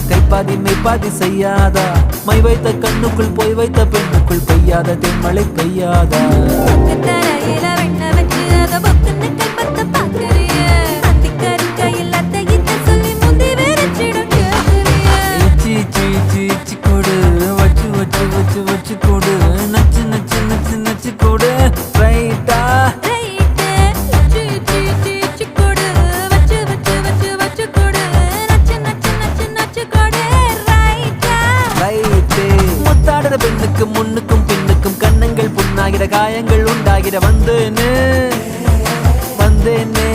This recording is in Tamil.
கைப்பாதி மெய்ப்பாதி செய்யாதா மை வைத்த கண்ணுக்குள் போய் வைத்த பெண்ணுக்குள் பெய்யாத தென்மழை பெய்யாதா கொடு வச்சு வச்சு வச்சு வச்சு கொடு நச்சு நச்சு நச்சு நச்சு கொடு ரைட்டா முத்தாடுற பெண்ணுக்கும் முன்னுக்கும் பின்னுக்கும் கண்ணங்கள் புண்ணாகிற காயங்கள் உண்டாகிற வந்தேனே வந்தேனே